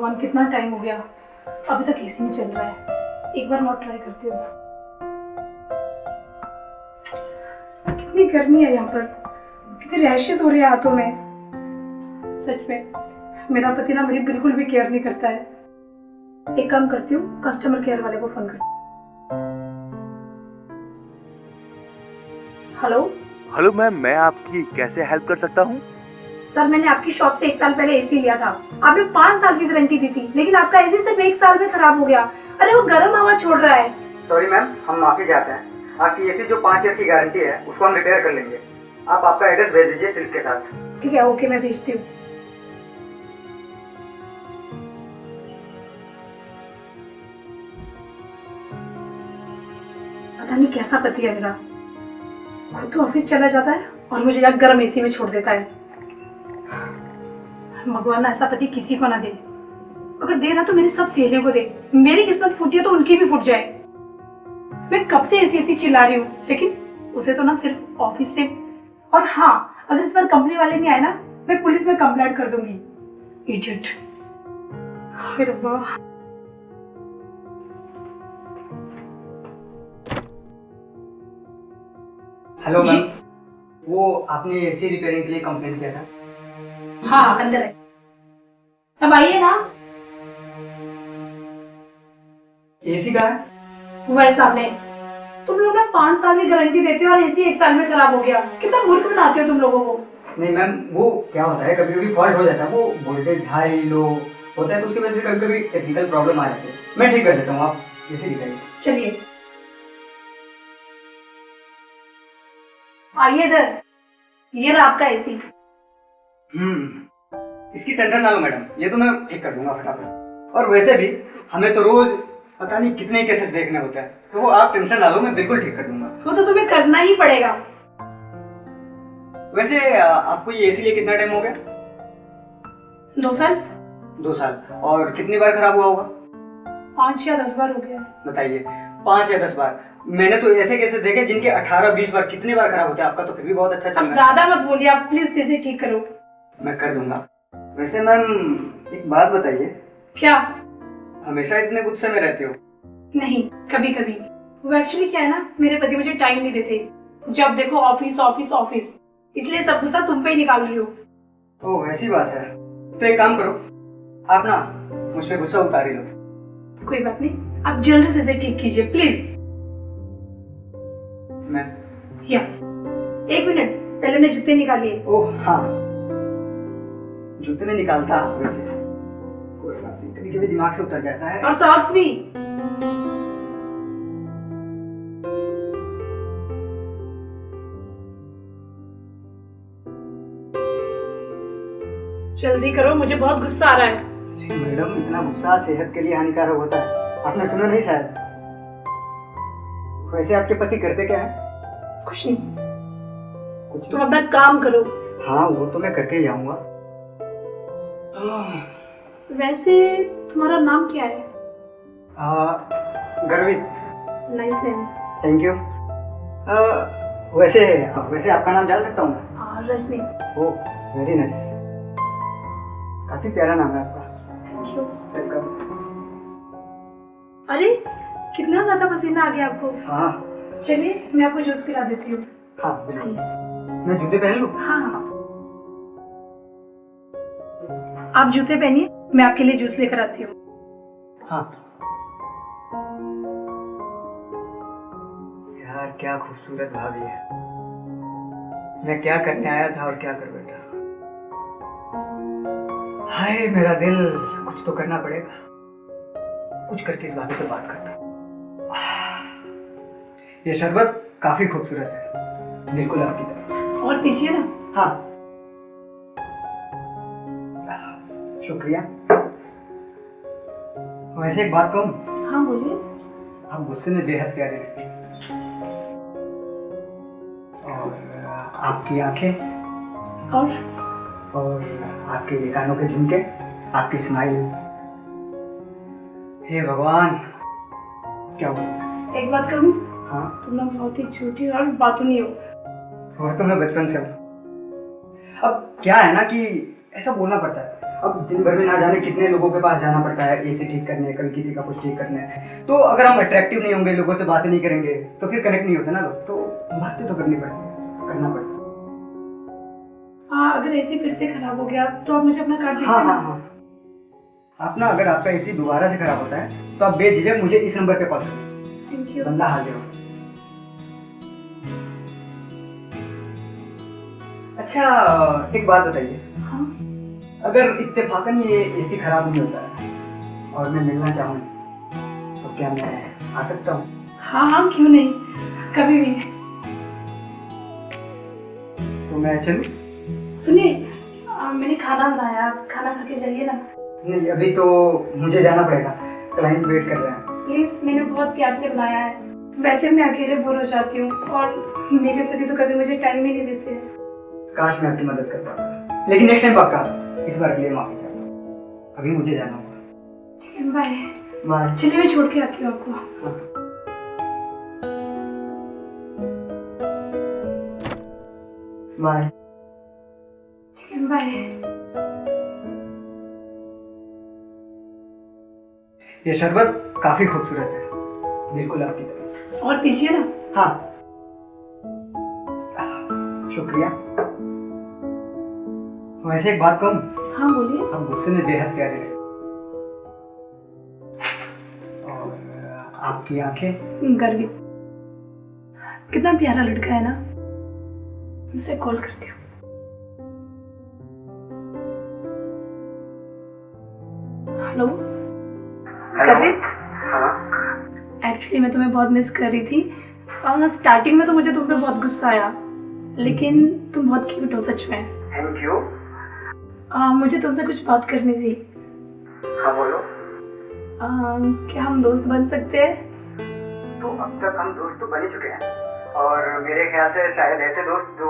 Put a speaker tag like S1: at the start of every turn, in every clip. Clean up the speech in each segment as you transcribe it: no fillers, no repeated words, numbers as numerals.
S1: भगवान, कितना टाइम हो गया, अभी तक एसी में चल रहा है। एक बार और ट्राई करती हूँ। कितनी गर्मी है यहाँ पर, कितने रैशेस हो रहे हैं हाथों में। सच में मेरा पति ना मेरी बिल्कुल भी केयर नहीं करता है। एक काम करती हूँ, कस्टमर केयर वाले को फोन करती हूँ। हेलो।
S2: हेलो मैम, मैं आपकी कैसे हेल्प कर सकता हूँ?
S1: सर, मैंने आपकी शॉप से 1 साल पहले एसी लिया था। आपने 5 साल की गारंटी दी थी, लेकिन आपका एसी सिर्फ 1 साल में खराब हो गया। अरे वो गर्म हवा छोड़ रहा है।
S3: सॉरी मैम, हम माफी चाहते हैं। आपकी एसी जो 5 ईयर की गारंटी है उसको हम रिपेयर कर लेंगे। आप आपका एड्रेस भेज दीजिए स्लिप के साथ।
S1: ठीक है, ओके, मैं भेजती हूँ। पता नहीं कैसा पति है मेरा, खुद तो ऑफिस चला जाता है और मुझे यहाँ गर्म एसी में छोड़ देता है। भगवान ऐसा पति किसी को ना दे। अगर दे ना तो मेरी सब सहेलियों को दे। मेरी किस्मत फूटी है तो उनकी भी फूट जाए। मैं कब से ऐसी चिल्ला रही हूँ, लेकिन उसे तो ना सिर्फ ऑफिस से। और हाँ, अगर इस बार कंपनी वाले नहीं आए ना, मैं पुलिस में कंप्लेंट कर दूंगी। इडियट। हे रब्बा।
S3: हेलो मैम, वो आपने एसी रिपेयरिंग के लिए कंप्लेंट किया था।
S1: हाँ, अंदर है। अब आइए ना।
S3: एसी का है?
S1: वो है सामने। तुम लोग ना 5 साल की गारंटी देते हो और एसी 1 साल में खराब हो गया। कितना मूर्ख बनाते हो तुम लोगों को।
S3: नहीं मैम, वो क्या होता है, कभी कभी फॉल्ट हो जाता है। वो वोल्टेज हाई लो होता है तो उसकी वजह से कभी कभी टेक्निकल प्रॉब्लम आ जाती है। मैं ठीक कर देता हूँ, आप एसी दिखाइए।
S1: चलिए आइए इधर। ये रहा आपका एसी।
S3: इसकी टेंशन ना लो मैडम, ये तो मैं ठीक कर दूंगा फटाफट। और वैसे भी हमें तो रोज पता नहीं कितने केसेस देखने होते हैं, तो वो आप टेंशन ना लो, मैं बिल्कुल ठीक कर दूंगा।
S1: वो तो तुम्हें करना ही पड़ेगा।
S3: वैसे आपको ये एसी लिए कितना टाइम हो गया?
S1: 2 साल।
S3: 2 साल। और कितनी बार खराब हुआ होगा?
S1: 5 या 10 बार हो गया।
S3: बताइए, 5 या 10 बार? मैंने तो ऐसे केसेस देखे जिनके 18-20 बार, कितनी बार खराब होते हैं। आपका तो फिर भी बहुत अच्छा चल
S1: अब
S3: रहा है।
S1: ज्यादा मत बोलिए, आप प्लीज इसे ठीक करो।
S3: मैं कर दूंगा। वैसे मैम एक बात बताइए,
S1: क्या?
S3: हमेशा इतने गुस्से में रहते हो?
S1: नहीं, कभी कभी। वो एक्चुअली क्या है ना, मेरे पति मुझे टाइम नहीं देते। जब देखो ऑफिस ऑफिस ऑफिस, इसलिए सब गुस्सा तुम पे ही निकाल रही हो।
S3: ओह ऐसी बात है। तो एक काम करो, आप ना मुझ पे गुस्सा उतार ही लो।
S1: कोई बात नहीं, आप जल्दी से इसे ठीक कीजिए प्लीज।
S3: मैं
S1: या 1 मिनट, पहले मैं जूते निकालिए।
S3: ओह हाँ, जूते में निकालता वैसे कोई बात नहीं, कभी कभी दिमाग से उतर जाता है।
S1: और सॉक्स भी। जल्दी करो, मुझे बहुत गुस्सा आ रहा है।
S3: मैडम इतना गुस्सा सेहत के लिए हानिकारक होता है, आपने सुना नहीं शायद। वैसे आपके पति करते क्या है?
S1: कुछ नहीं,
S3: कुछ
S1: तुम अपना काम करो।
S3: हाँ वो तो मैं करके ही आऊंगा।
S1: वैसे तुम्हारा नाम क्या है?
S3: गर्वित।
S1: Nice name.
S3: Thank you. वैसे वैसे आपका नाम जान सकता हूँ मैं?
S1: रजनी।
S3: ओह वेरी नाइस, काफी प्यारा नाम है आपका।
S1: Thank you.
S3: वेलकम।
S1: अरे कितना ज्यादा पसीना आ गया आपको।
S3: हाँ
S1: चलिए मैं आपको जूस पिला देती हूँ।
S3: हाँ बिल्कुल।
S1: आइए।
S3: मैं जूते पहन लूँ?
S1: हाँ, आप जूते पहनिए, मैं आपके लिए जूस लेकर आती हूँ।
S3: हाँ। यार क्या खूबसूरत भाभी है। मैं क्या करने आया था और क्या कर बैठा। हाय मेरा दिल, कुछ तो करना पड़ेगा। कुछ करके इस भाभी से बात करता हूँ। ये शरबत काफी खूबसूरत है, बिल्कुल आपकी तरह।
S1: और पीछे ना।
S3: हाँ शुक्रिया। वैसे एक बात कहूँ?
S1: हाँ बोलिए।
S3: आप गुस्से में बेहद प्यारे लगते हैं। और आपकी आंखें और आपके कानों के झुमके, आपकी स्माइल, हे भगवान क्या हुआ?
S1: एक बात कहूँ?
S3: हाँ
S1: तुम लोग बहुत ही झूठी और बातूनी हो।
S3: वो तो मैं बचपन से हूँ। अब क्या है ना कि ऐसा बोलना पड़ता है। अब दिन भर में ना जाने कितने लोगों के पास जाना पड़ता है एसी ठीक करने, कभी किसी का कुछ ठीक करने। तो अगर हम अट्रैक्टिव नहीं होंगे, लोगों से बातें नहीं करेंगे, तो फिर कनेक्ट नहीं होते ना लोग। तो बातें तो करनी पड़ती है, तो करना पड़ता है।
S1: हाँ, अगर एसी फिर से खराब हो गया तो आप मुझे अपना कार्ड दीजिए
S3: हाँ
S1: ना।
S3: हाँ हाँ, आप ना अगर आपका एसी दोबारा से खराब होता है तो आप बेझिझक मुझे इस नंबर पे कॉल करें।
S1: Thank you.
S3: बंदा हाजिर हो। अच्छा, एक बात बताइए,
S1: हाँ,
S3: अगर इत्तेफाकन ये एसी खराब नहीं होता है और मैं मिलना चाहूँ तो क्या मैं आ सकता हूँ?
S1: हाँ हाँ, क्यों नहीं, कभी भी।
S3: तो मैं चलूँ?
S1: सुनिए, मैंने खाना बनाया, आप खाना खा के जाइए ना।
S3: नहीं, अभी तो मुझे जाना पड़ेगा, क्लाइंट वेट कर रहे हैं।
S1: प्लीज, मैंने बहुत प्यार से बनाया है। वैसे मैं अकेले बोर हो जाती हूँ और मेरे पति तो कभी मुझे टाइम ही नहीं देते हैं।
S3: काश मैं आपकी मदद कर पाता, लेकिन नेक्स्ट टाइम पक्का। इस बार के लिए माफी चाहता हूँ, अभी मुझे जाना होगा।
S1: ठीक है, बाय।
S3: बाय।
S1: चलिए, मैं छोड़ के आती हूँ आपको।
S3: बाय।
S1: ठीक है, बाय।
S3: ये शरबत काफी खूबसूरत है, बिल्कुल आपकी तरह।
S1: और पीजिए ना।
S3: हाँ, शुक्रिया। वैसे एक बात कहूँ,
S1: हाँ, बोलिए।
S3: आप गुस्से में बेहद प्यारे थे, और आपकी आंखें।
S1: गर्वित। कितना प्यारा लड़का है ना। उसे कॉल करती हूँ। हेलो गर्वित।
S3: हाँ।
S1: एक्चुअली मैं तुम्हें बहुत मिस कर रही थी और स्टार्टिंग में तो मुझे तुम पे बहुत गुस्सा आया, लेकिन तुम बहुत क्यूट हो सच में।
S3: Thank you.
S1: मुझे तुमसे कुछ बात करनी थी।
S3: हाँ बोलो।
S1: क्या हम दोस्त बन सकते हैं?
S3: तो अब तक हम दोस्त तो बन ही चुके हैं, और मेरे ख्याल से शायद ऐसे दोस्त जो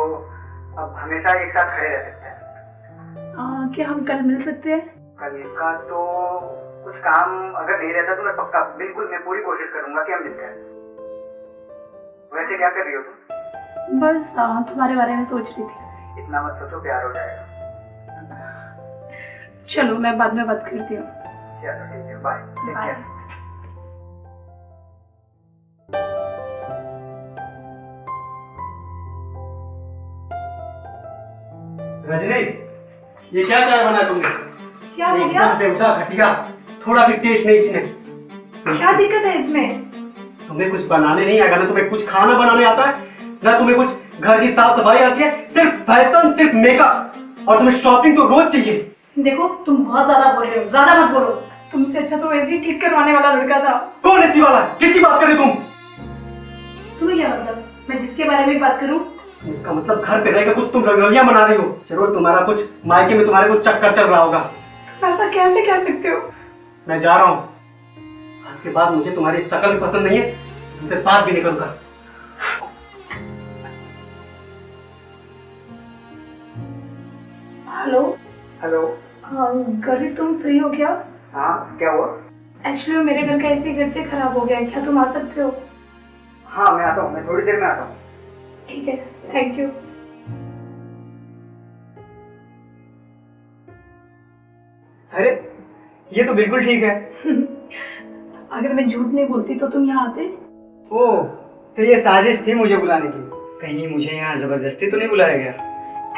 S3: अब हमेशा एक साथ खड़े रह सकते हैं।
S1: क्या हम कल मिल सकते हैं?
S3: कल का तो कुछ काम अगर नहीं रहता तो मैं पक्का, बिल्कुल मैं पूरी कोशिश करूंगा कि हम मिलते हैं। वैसे क्या कर रही हो तुम?
S1: बस तुम्हारे बारे में सोच रही थी।
S3: इतना मत सोचो, प्यार हो जाएगा।
S1: चलो, मैं बाद में बात करती हूँ।
S3: चलो ठीक है, bye. Take
S1: bye.
S3: Care. Rajni, ये क्या चाय बना तुमने?
S1: क्या हो गया?
S3: एकदम बेहुदा घटिया, थोड़ा भी टेस्ट नहीं इसमें।
S1: क्या दिक्कत है इसमें?
S3: तुम्हें कुछ बनाने नहीं आएगा ना, तुम्हें कुछ खाना बनाने आता है ना, तुम्हें कुछ घर की साफ सफाई आती है, सिर्फ फैशन, सिर्फ मेकअप, और तुम्हें शॉपिंग तो रोज चाहिए।
S1: देखो, तुम बहुत ज्यादा बोल रहे हो, ज्यादा मत बोलो। तुमसे अच्छा तो एसी ठीक करवाने वाला लड़का था।
S3: कौन एसी वाला? किसी बात करे तुम?
S1: तुम्हें क्या मतलब, मैं जिसके बारे में बात करूं?
S3: इसका मतलब घर पे रहकर कुछ तुम रंगोलियां बना रही हो। जरूर तुम्हारा कुछ मायके में तुम्हारे कुछ चक्कर चल रहा होगा।
S1: तुम ऐसा कैसे कह सकते हो?
S3: मैं जा रहा हूँ, आज के बाद मुझे तुम्हारी शक्ल भी पसंद नहीं है, तुमसे बात भी नहीं करूंगा।
S1: हेलो।
S3: हेलो।
S1: गर्वित, तुम फ्री हो क्या?
S3: हाँ, क्या हुआ?
S1: एक्चुअली मेरे घर का एसी फिर से खराब हो गया है, क्या तुम आ सकते हो?
S3: हाँ, मैं आता हूँ, मैं थोड़ी देर में आता हूँ।
S1: ठीक है, थैंक यू।
S3: अरे, ये तो बिल्कुल ठीक है।
S1: अगर मैं झूठ नहीं बोलती तो तुम यहाँ आते?
S3: ओह, तो ये साजिश थी मुझे बुलाने की। कहीं मुझे यहाँ जबरदस्ती तो नहीं बुलाया गया?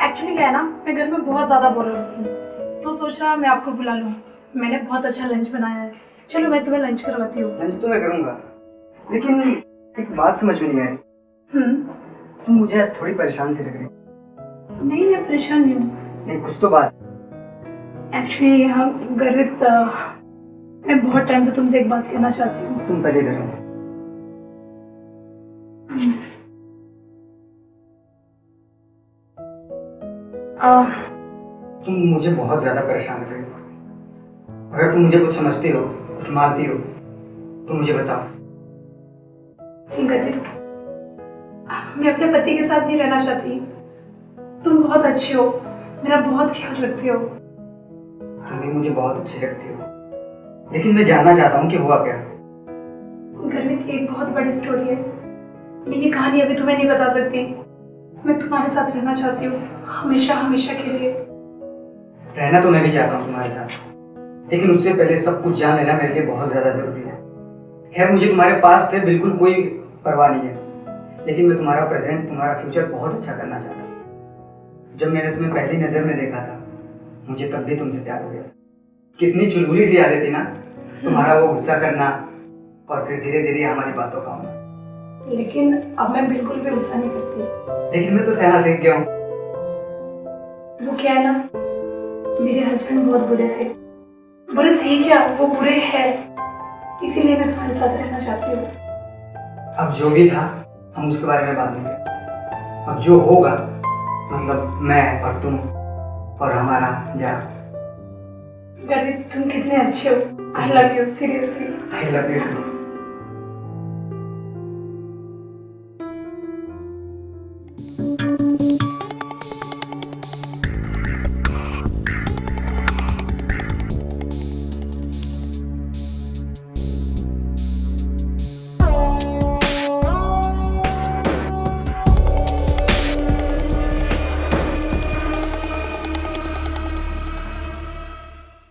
S1: एक्चुअली क्या है ना, मैं घर में बहुत ज्यादा बोर हो रही थी, तो सोचा मैं आपको बुला लूँ। मैंने बहुत अच्छा लंच बनाया है, चलो मैं तुम्हें लंच करवाती हूँ।
S3: लंच तो मैं करूँगा, लेकिन एक बात समझ में नहीं आ रही। तुम मुझे आज थोड़ी परेशान सी लग रही।
S1: नहीं, मैं परेशान नहीं हूँ।
S3: नहीं, कुछ तो बात।
S1: एक्चुअली हाँ गर्वित, मैं बहुत टाइम से तुमसे एक बात करना चाहती हूँ।
S3: तुम पहले इधर आओ। तुम मुझे बहुत ज्यादा परेशान कर रही हो। अगर तुम मुझे कुछ समझती हो, कुछ मानती हो, तो मुझे बताओ।
S1: गर्वित, मैं अपने पति के साथ नहीं रहना चाहती। तुम बहुत अच्छे हो, मेरा बहुत ख्याल रखते हो।
S3: तुम भी मुझे बहुत अच्छी लगती हो, लेकिन मैं जानना चाहता हूँ कि हुआ क्या।
S1: गर्वित, ये एक बहुत बड़ी स्टोरी है। मैं ये कहानी अभी तुम्हें नहीं बता सकती। मैं तुम्हारे साथ रहना चाहती हूँ, हमेशा हमेशा के लिए।
S3: रहना तो मैं भी चाहता हूँ तुम्हारे साथ, लेकिन उससे पहले सब कुछ जान लेना मेरे लिए बहुत ज़्यादा ज़रूरी है। खैर मुझे तुम्हारे पास से बिल्कुल कोई परवाह नहीं है, लेकिन मैं तुम्हारा प्रेजेंट, तुम्हारा फ्यूचर बहुत अच्छा करना चाहता हूँ। जब मैंने तुम्हें पहली नज़र में देखा था, मुझे तब भी तुमसे प्यार हो गया था। कितनी चुलबुली सी यादें थी ना, तुम्हारा वो गुस्सा करना और फिर धीरे धीरे हमारी बातों का होना।
S1: लेकिन अब मैं बिल्कुल भी गुस्सा नहीं करती।
S3: लेकिन मैं तो सहना सीख गया हूँ।
S1: वो क्या है ना, मेरे हस्बैंड बहुत बुरे थे। बुरे थे क्या, वो बुरे हैं, इसीलिए मैं तुम्हारे साथ रहना चाहती हूँ।
S3: अब जो भी था हम उसके बारे में बात नहीं करें। अब जो होगा मतलब मैं और तुम और हमारा जहाँ।
S1: गर्वित, तुम कितने अच्छे हो। I love you, seriously.
S3: I love you.